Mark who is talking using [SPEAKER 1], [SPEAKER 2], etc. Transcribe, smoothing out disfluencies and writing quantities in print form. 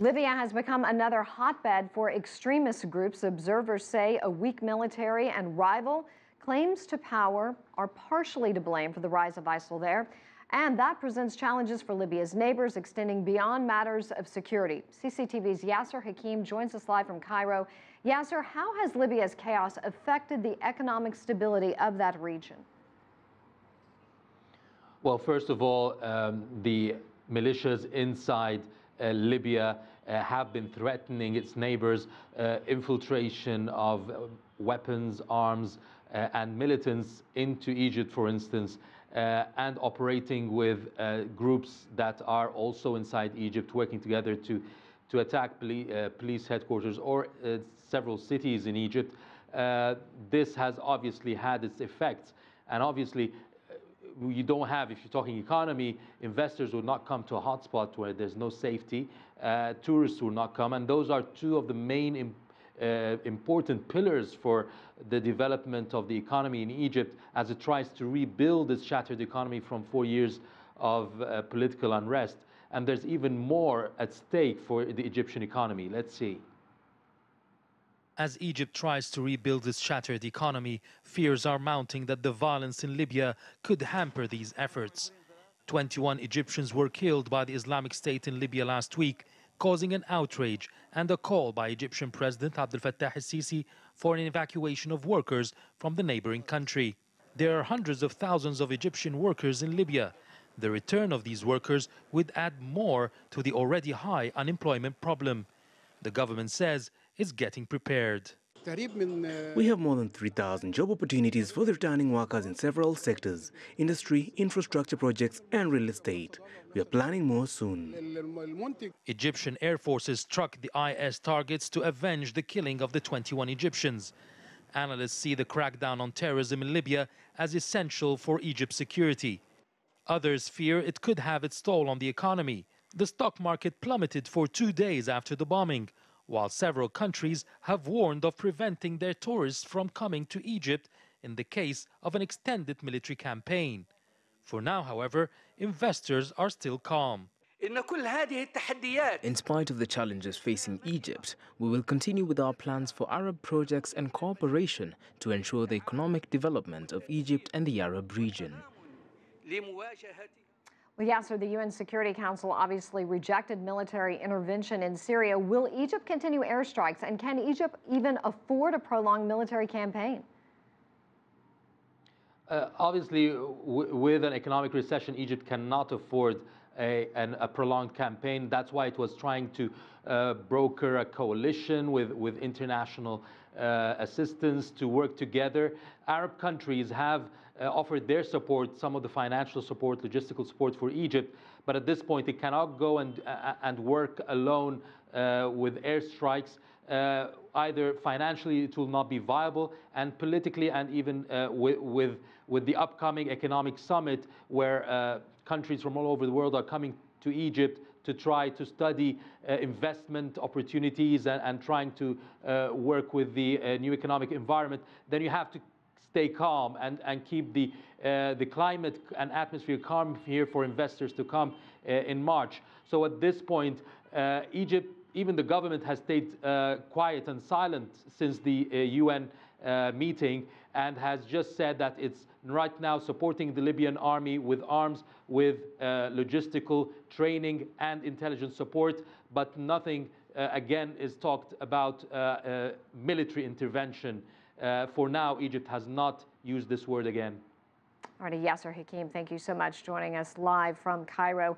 [SPEAKER 1] Libya has become another hotbed for extremist groups. Observers say a weak military and rival claims to power are partially to blame for the rise of ISIL there. And that presents challenges for Libya's neighbors, extending beyond matters of security. CCTV's Yasser Hakim joins us live from Cairo. Yasser, how has Libya's chaos affected the economic stability of that region?
[SPEAKER 2] Well, first of all, the militias inside Libya have been threatening its neighbors, infiltration of weapons, arms, and militants into Egypt, for instance, and operating with groups that are also inside Egypt, working together to attack police headquarters or several cities in Egypt. This has obviously had its effects, and obviously you don't have, if you're talking economy, investors will not come to a hotspot where there's no safety. Tourists will not come, and those are two of the main important pillars for the development of the economy in Egypt as it tries to rebuild its shattered economy from 4 years of political unrest. And there's even more at stake for the Egyptian economy. Let's see.
[SPEAKER 3] As Egypt tries to rebuild its shattered economy, fears are mounting that the violence in Libya could hamper these efforts. 21 Egyptians were killed by the Islamic State in Libya last week, causing an outrage and a call by Egyptian President Abdel Fattah el-Sisi for an evacuation of workers from the neighboring country. There are hundreds of thousands of Egyptian workers in Libya. The return of these workers would add more to the already high unemployment problem. The government says it's getting prepared.
[SPEAKER 4] We have more than 3,000 job opportunities for the returning workers in several sectors: industry, infrastructure projects, and real estate. We are planning more soon.
[SPEAKER 3] Egyptian air forces struck the IS targets to avenge the killing of the 21 Egyptians. Analysts see the crackdown on terrorism in Libya as essential for Egypt's security. Others fear it could have its toll on the economy. The stock market plummeted for 2 days after the bombing, while several countries have warned of preventing their tourists from coming to Egypt in the case of an extended military campaign. For now, however, investors are still calm.
[SPEAKER 5] In spite of the challenges facing Egypt, we will continue with our plans for Arab projects and cooperation to ensure the economic development of Egypt and the Arab region.
[SPEAKER 1] Well, Yasser, the UN Security Council obviously rejected military intervention in Syria. Will Egypt continue airstrikes, and can Egypt even afford a prolonged military campaign?
[SPEAKER 2] Obviously, with an economic recession, Egypt cannot afford a prolonged campaign. That's why it was trying to broker a coalition with international assistance to work together. Arab countries have offered their support, some of the financial support, logistical support for Egypt, but at this point it cannot go and work alone with airstrikes. Either financially it will not be viable, and politically, and even with the upcoming economic summit where countries from all over the world are coming to Egypt to try to study investment opportunities and trying to work with the new economic environment, then you have to stay calm and keep the climate and atmosphere calm here for investors to come in March. So at this point, Egypt, even the government, has stayed quiet and silent since the UN meeting, and has just said that it's right now supporting the Libyan army with arms, with logistical training and intelligence support, but nothing again is talked about military intervention. For now, Egypt has not used this word again.
[SPEAKER 1] All right, Yasser Hakim, thank you so much, joining us live from Cairo.